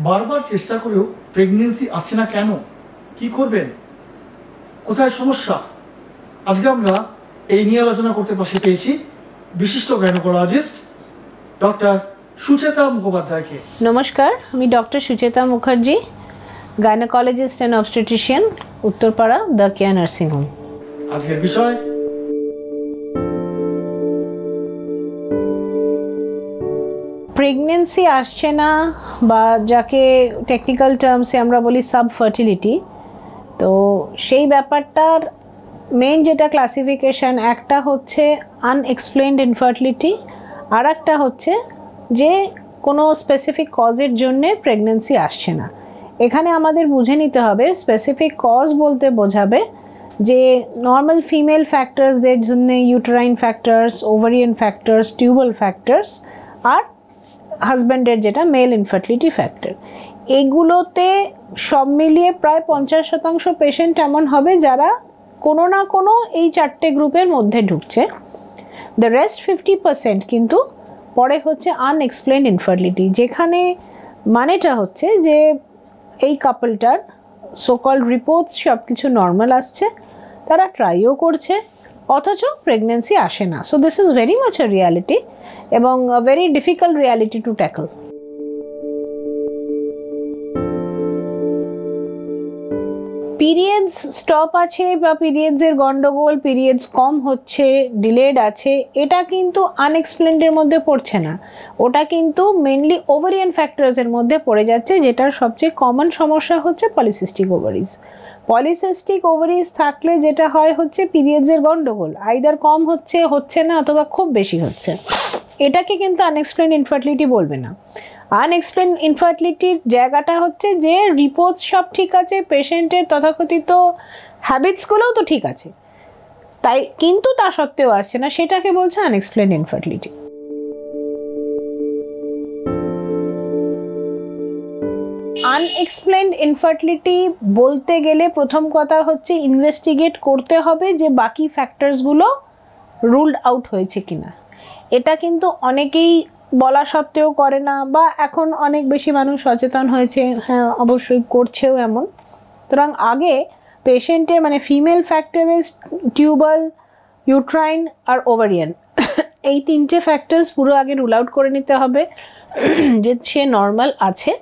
বারবার চেষ্টা করেও প্রেগন্যান্সি আসছে না কেন, কি করবেন, কোথায় সমস্যা? আজকে আমরা এই নিয়ে আলোচনা করতে পাশে পেয়েছি বিশিষ্ট গাইনোকোলজিস্ট ডক্টর সুচেতা মুখোপাধ্যায়কে। নমস্কার, আমি doctor Sucheta Mukherjee, gynaecologist and obstetrician, Uttarpara, the care nursing home. আজকের বিষয় প্রেগনেন্সি আসছে না, বা যাকে টেকনিক্যাল টার্মসে আমরা বলি সাবফার্টিলিটি। তো সেই ব্যাপারটার মেইন যেটা ক্লাসিফিকেশান, একটা হচ্ছে আনএক্সপ্লেইনড ইনফার্টিলিটি, আর একটা হচ্ছে যে কোনো স্পেসিফিক কজের জন্যে প্রেগনেন্সি আসছে না। এখানে আমাদের বুঝে নিতে হবে স্পেসিফিক কজ বলতে বোঝাবে যে নর্মাল ফিমেল ফ্যাক্টরসদের জন্য uterine factors, ovarian factors, tubal factors, আর হাজব্যান্ডের যেটা মেল ইনফার্টিলিটি ফ্যাক্টর। এগুলোতে সব মিলিয়ে প্রায় 50% পেশেন্ট এমন হবে যারা কোনো না কোনো এই চারটে গ্রুপের মধ্যে ঢুকছে। দ্য রেস্ট 50% কিন্তু পরে হচ্ছে আনএক্সপ্লেইনড ইনফার্টিলিটি, যেখানে মানেটা হচ্ছে যে এই কাপলটার সোকল্ড রিপোর্টস সব কিছু নর্মাল আসছে, তারা ট্রাইও করছে, অথচ প্রেগনেন্সি আসে না। So this is very much a reality এবং very difficult reality to tackle. Periods stop আছে বা পিরিয়ডসের গন্ডগোল, পিরিয়ডস কম হচ্ছে, ডিলেড আছে, এটা কিন্তু আনএক্সপ্লেন্ডের মধ্যে পড়ছে না। ওটা কিন্তু মেনলি ওভারিয়ান ফ্যাক্টরসের মধ্যে পড়ে যাচ্ছে, যেটার সবচেয়ে কমন সমস্যা হচ্ছে পলিসিস্টিক ওভারিজ। পলিসিস্টিক ওভারিজ থাকলে যেটা হয় হচ্ছে পিরিয়ডসের গন্ডগোল আইদার কম হচ্ছে, হচ্ছে না, অথবা খুব বেশি হচ্ছে। এটাকে কিন্তু আনএক্সপ্লেইনড ইনফার্টিলিটি বলবে না। আনএক্সপ্লেইনড ইনফার্টিলিটির জায়গাটা হচ্ছে যে রিপোর্টস সব ঠিক আছে, পেশেন্টের তথাকথিত হ্যাবিটসগুলোও তো ঠিক আছে, তাই কিন্তু তা সত্ত্বেও আসছে না, সেটাকে বলছে আনএক্সপ্লেইনড ইনফার্টিলিটি। আনএক্সপ্লেইনড ইনফার্টিলিটি বলতে গেলে প্রথম কথা হচ্ছে ইনভেস্টিগেট করতে হবে যে বাকি ফ্যাক্টরসগুলো রুলড আউট হয়েছে কিনা। এটা কিন্তু অনেকেই বলা সত্ত্বেও করে না, বা এখন অনেক বেশি মানুষ সচেতন হয়েছে, হ্যাঁ অবশ্যই করছেও এমন। সুতরাং আগে পেশেন্টের মানে ফিমেল ফ্যাক্টরস টিউবাল, ইউট্রাইন আর ওভারিয়ান, এই তিনটে ফ্যাক্টরস পুরো আগে রুল আউট করে নিতে হবে যে সে নর্মাল আছে।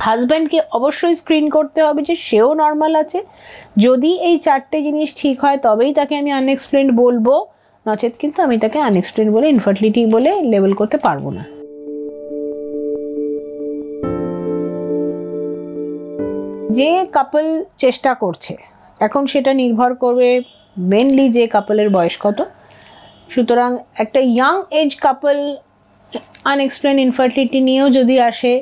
হাজব্যান্ডকে অবশ্যই স্ক্রিন করতে হবে যে সেও নর্মাল আছে। যদি এই চারটে জিনিস ঠিক হয় তবেই তাকে আমি আনএক্সপ্লেইনড বলবো, নচেত কিন্তু আমি তাকে আনএক্সপ্লেইনড বলে ইনফার্টিলিটি বলে লেবেল করতে পারবো না। যে কাপল চেষ্টা করছে, এখন সেটা নির্ভর করবে মেনলি যে কাপলের বয়স কত। সুতরাং একটা ইয়াং এজ কাপল আনএক্সপ্লেইনড ইনফার্টিলিটি নিয়েও যদি আসে,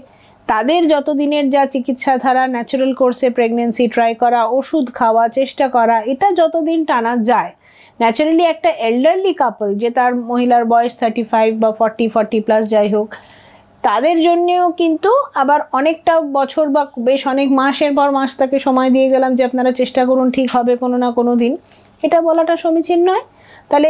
তাদের যতদিনের যা চিকিৎসা ধারা, ন্যাচারাল কোর্সে প্রেগনেন্সি ট্রাই করা, ওষুধ খাওয়া, চেষ্টা করা, এটা যতদিন টানা যায়, ন্যাচারালি একটা এল্ডারলি কাপল যে তার মহিলার বয়স 35 বা 40+ যাই হোক, তাদের জন্যেও কিন্তু আবার অনেকটা বছর বা বেশ অনেক মাসের পর মাস তাকে সময় দিয়ে গেলাম যে আপনারা চেষ্টা করুন, ঠিক হবে কোনো না কোনো দিন, এটা বলাটা সমীচীন নয়। তাহলে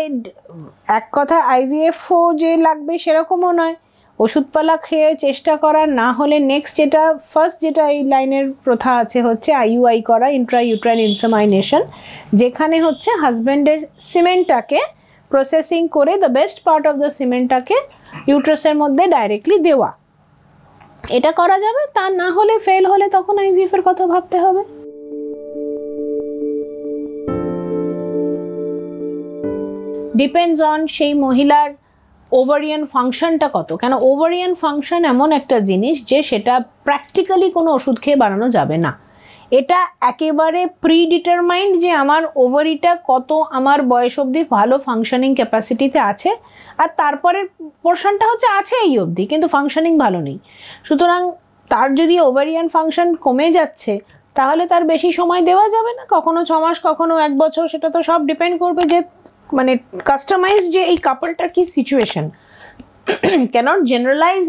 এক কথা আইভিএফও যে লাগবে সেরকমও নয়, ওষুধপালা খেয়ে চেষ্টা করা, না হলে নেক্সট যেটা ফার্স্ট যেটা এই লাইনের প্রথা আছে হচ্ছে আইইউআই করা, ইন্ট্রা ইউট্রাইন ইনসেমাইনেশন, যেখানে হচ্ছে হাজব্যান্ডের সিমেন্টটাকে প্রসেসিং করে the best part of the সিমেন্টটাকে ইউট্রাসের মধ্যে ডাইরেক্টলি দেওয়া। এটা করা যাবে, তা না হলে ফেল হলে তখন আইভিএফ এর কথা ভাবতে হবে। ডিপেন্ডস অন সেই মহিলার ওভারিয়ান ফাংশনটা কত, কেন ওভারিয়ান ফাংশন এমন একটা জিনিস যে সেটা প্র্যাকটিক্যালি কোনো ওষুধ খেয়ে বাড়ানো যাবে না। এটা একেবারে প্রিডিটারমাইন্ড যে আমার ওভারিটা কত আমার বয়স অবধি ভালো ফাংশনিং ক্যাপাসিটিতে আছে, আর তারপরের পোর্শনটা হচ্ছে আছে এই অবধি কিন্তু ফাংশনিং ভালো নেই। সুতরাং তার যদি ওভারিয়ান ফাংশন কমে যাচ্ছে তাহলে তার বেশি সময় দেওয়া যাবে না, কখনো 6 মাস, কখনো 1 বছর, সেটা তো সব ডিপেন্ড করবে যে মানে কাস্টমাইজ যে এই কাপলটার কি situation. Can't generalise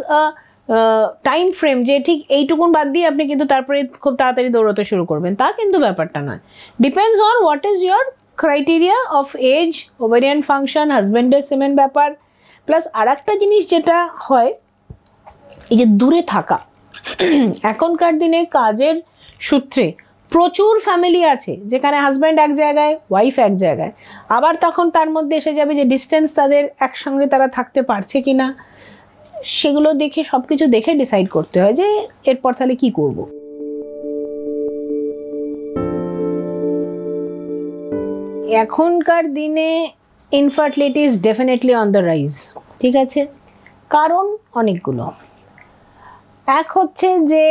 time frame যে ঠিক এইটুকুন বাদ দিয়ে আপনি কিন্তু তারপরে খুব তাড়াতাড়ি দৌড়াতে শুরু করবেন, তা কিন্তু ব্যাপারটা নয়। Depends on what is your criteria of age, ovarian function, হাজব্যান্ডের সিমেন্ট ব্যাপার, প্লাস আর একটা জিনিস যেটা হয়, এই যে দূরে থাকা, এখনকার দিনে কাজের সূত্রে প্রচুর ফ্যামিলি আছে যেখানে হাজব্যান্ড এক জায়গায়, ওয়াইফ এক জায়গায়, আবার তখন তার মধ্যে এসে যাবে যে ডিস্টেন্স তাদের একসঙ্গে তারা থাকতে পারছে কি না, সেগুলো দেখে সব কিছু দেখে ডিসাইড করতে হয় যে এরপর তাহলে কি করব। এখনকার দিনে infertility is definitely on the rise, ঠিক আছে? কারণ অনেকগুলো। এক হচ্ছে যে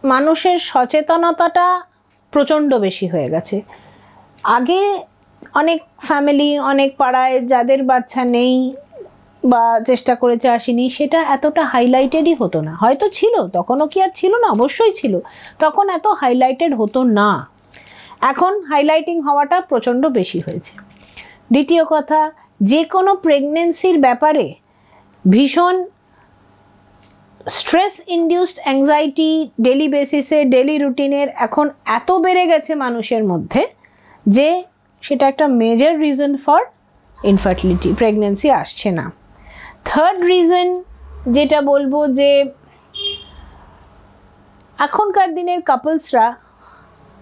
মানুষের সচেতনতাটা প্রচণ্ড বেশি হয়ে গেছে। আগে অনেক ফ্যামিলি, অনেক পাড়ায় যাদের বাচ্চা নেই বা চেষ্টা করেছে আসেনি, সেটা এতটা হাইলাইটেডই হতো না। হয়তো ছিল, তখনও কি আর ছিল না? অবশ্যই ছিল, তখন এত হাইলাইটেড হতো না। এখন হাইলাইটিং হওয়াটা প্রচণ্ড বেশি হয়েছে। দ্বিতীয় কথা, যে কোনো প্রেগনেন্সির ব্যাপারে ভীষণ স্ট্রেস ইনডিউসড অ্যাংজাইটি ডেলি বেসিসে, ডেলি রুটিনের এখন এত বেড়ে গেছে মানুষের মধ্যে যে সেটা একটা major reason for infertility, pregnancy আসছে না। থার্ড রিজন যেটা বলবো যে এখনকার দিনের কাপলসরা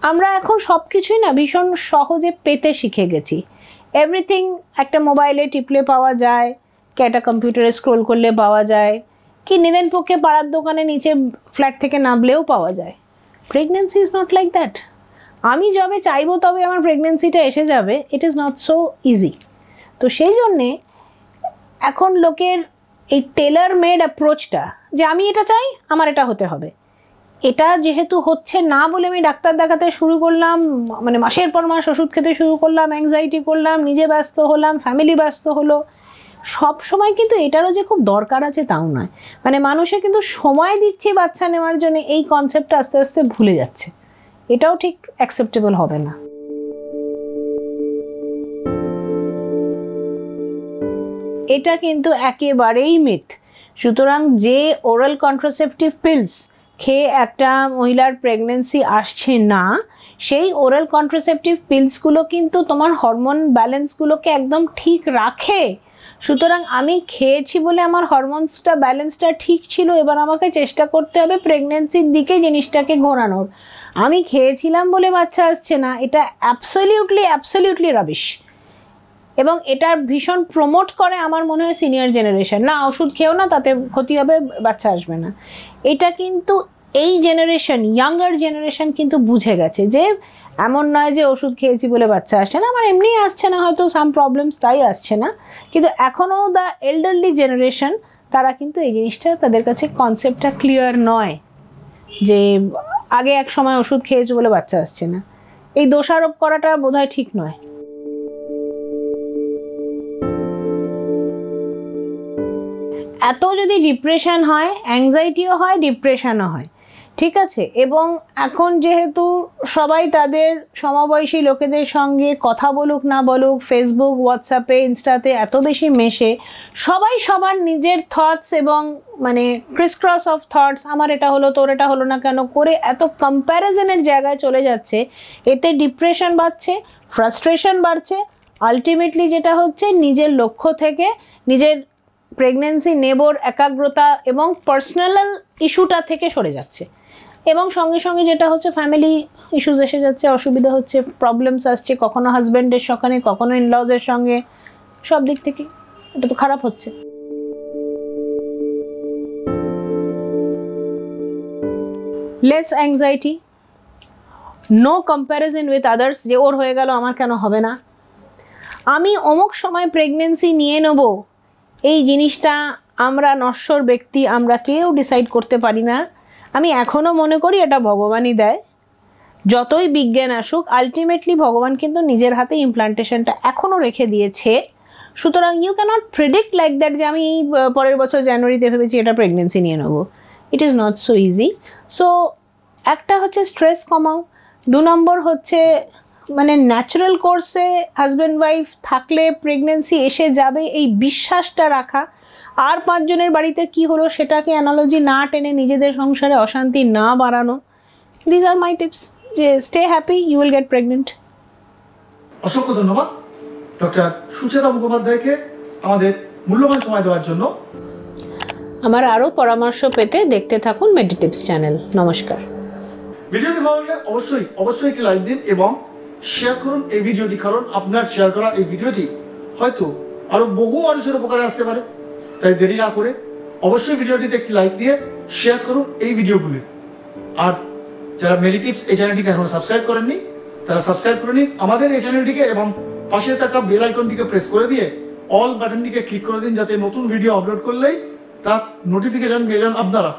আমরা এখন সব কিছুই না ভীষণ সহজে পেতে শিখে গেছি। এভরিথিং একটা মোবাইলে টিপলে পাওয়া যায়, কি একটা কম্পিউটারে স্ক্রোল করলে পাওয়া যায়, কি নিদেন পক্ষে পাড়ার দোকানে নিচে ফ্ল্যাট থেকে নামলেও পাওয়া যায়। Pregnancy is not like that. আমি যবে চাইবো তবে আমার প্রেগনেন্সিটা এসে যাবে, it is not so easy. তো সেই জন্যে এখন লোকের এই টেলার মেড অ্যাপ্রোচটা, যে আমি এটা চাই, আমার এটা হতে হবে, এটা যেহেতু হচ্ছে না বলে আমি ডাক্তার দেখাতে শুরু করলাম, মানে মাসের পর মাস ওষুধ খেতে শুরু করলাম, অ্যাংজাইটি করলাম, নিজে ব্যস্ত হলাম, ফ্যামিলি ব্যস্ত হলো। সব সময় কিন্তু এটারও যে খুব দরকার আছে তাও নয়। মানে মানুষে কিন্তু সময় দিচ্ছে বাচ্চা নেওয়ার জন্য, এই কনসেপ্টটা আস্তে আস্তে ভুলে যাচ্ছে। এটাও ঠিক অ্যাকসেপ্টেবল হবে না। এটা কিন্তু একেবারেই মিথ। সুতরাং যে ওরাল কন্ট্রাসেপটিভ পিলস খেয়ে একটা মহিলার প্রেগনেন্সি আসছে না, সেই ওরাল কন্ট্রাসেপটিভ পিলসগুলো কিন্তু তোমার হরমোন ব্যালেন্সগুলোকে একদম ঠিক রাখে। সুতরাং আমি খেয়েছি বলে আমার হরমোনসটা ব্যালেন্সটা ঠিক ছিল, এবার আমাকে চেষ্টা করতে হবে প্রেগনেন্সির দিকে জিনিসটাকে ঘোরানোর। আমি খেয়েছিলাম বলে বাচ্চা আসছে না, এটা অ্যাবসলিউটলি রাবিশ। এবং এটা ভীষণ প্রমোট করে আমার মনে হয় সিনিয়র জেনারেশন, না ওষুধ খেও না, তাতে ক্ষতি হবে, বাচ্চা আসবে না। এটা কিন্তু এই জেনারেশন, ইয়াঙ্গার জেনারেশন কিন্তু বুঝে গেছে যে এমন নয় যে ওষুধ খেয়েছি বলে বাচ্চা আসছে না, আমার এমনি আসছে না, হয়তো সাম প্রবলেমস তাই আসছে না। কিন্তু এখনও দ্য এল্ডারলি জেনারেশন, তারা কিন্তু এই জিনিসটা, তাদের কাছে কনসেপ্টটা ক্লিয়ার নয় যে আগে এক সময় ওষুধ খেয়েছো বলে বাচ্চা আসছে না। এই দোষারোপ করাটা বোধহয় ঠিক নয়। এত যদি ডিপ্রেশন হয়, অ্যাংজাইটিও হয়, ডিপ্রেশনও হয়, ঠিক আছে? এবং এখন যেহেতু সবাই তাদের সমবয়সী লোকেদের সঙ্গে কথা বলুক না বলুক, ফেসবুক, হোয়াটসঅ্যাপে, ইনস্টাতে এত বেশি মেশে, সবাই সবার নিজের থটস এবং মানে ক্রিসক্রস অফ থটস, আমার এটা হলো তোর এটা হলো না কেন করে এত কম্প্যারিজনের জায়গায় চলে যাচ্ছে। এতে ডিপ্রেশন বাড়ছে, ফ্রাস্ট্রেশন বাড়ছে, আলটিমেটলি যেটা হচ্ছে নিজের লক্ষ্য থেকে, নিজের প্রেগনেন্সি নেবোর একাগ্রতা এবং পার্সোনাল ইস্যুটা থেকে সরে যাচ্ছে। এবং সঙ্গে সঙ্গে যেটা হচ্ছে ফ্যামিলি ইস্যুস এসে যাচ্ছে, অসুবিধা হচ্ছে, প্রবলেমস আসছে, কখনো হাজব্যান্ডের সঙ্গে, কখনো ইনলজের সঙ্গে, সব দিক থেকে এটা তো খারাপ হচ্ছে। Less anxiety, no comparison with others, যে ওর হয়ে গেল আমার কেন হবে না, আমি অমুক সময় প্রেগনেন্সি নিয়ে নেব, এই জিনিসটা আমরা নশ্বর ব্যক্তি, আমরা কেউ ডিসাইড করতে পারি না। আমি এখনও মনে করি এটা ভগবানই দেয়। যতই বিজ্ঞান আসুক, আলটিমেটলি ভগবান কিন্তু নিজের হাতে ইমপ্লান্টেশনটা এখনও রেখে দিয়েছে। সুতরাং you can't predict like that যে আমি পরের বছর জানুয়ারিতে ভেবেছি এটা প্রেগনেন্সি নিয়ে নেবো। It is not so easy. So একটা হচ্ছে স্ট্রেস কমাও, 2 নম্বর হচ্ছে মানে ন্যাচারাল কোর্সে হাজব্যান্ড ওয়াইফ থাকলে প্রেগনেন্সি এসে যাবে এই বিশ্বাসটা রাখা, আর 5 জনের বাড়িতে কি হলো সেটাকে অ্যানালজি না টেনে নিজেদের সংসারে অশান্তি না বাড়ানো। দিস আর মাই টিপস, যে stay happy, you will get pregnant. অসংখ্য ধন্যবাদ ডক্টর সুচেতা মুখোপাধ্যায়কে আমাদের মূল্যবান সময় দেওয়ার জন্য। আমার আরও পরামর্শ পেতে দেখতে থাকুন মেডিটিপস চ্যানেল। নমস্কার। ভিডিওটি ভালো লাগলে অবশ্যই একটি লাইক দিন এবং শেয়ার করুন এই ভিডিওটি, কারণ আপনার শেয়ার করা এই ভিডিওটি হয়তো আরো বহু মানুষের উপকারে আসতে পারে। তাই দেরি না করে অবশ্যই ভিডিওটিতে একটি লাইক দিয়ে শেয়ার করুন এই ভিডিওগুলি। আর যারা মেডিটিপস এই চ্যানেলটিকে এখনো সাবস্ক্রাইব করেননি তারা সাবস্ক্রাইব করে নিন আমাদের এই চ্যানেলটিকে এবং পাশে থাকা বেল আইকনটিকে প্রেস করে দিয়ে অল বাটনটিকে ক্লিক করে দিন, যাতে নতুন ভিডিও আপলোড করলেই তার নোটিফিকেশন পেয়ে যান আপনারা।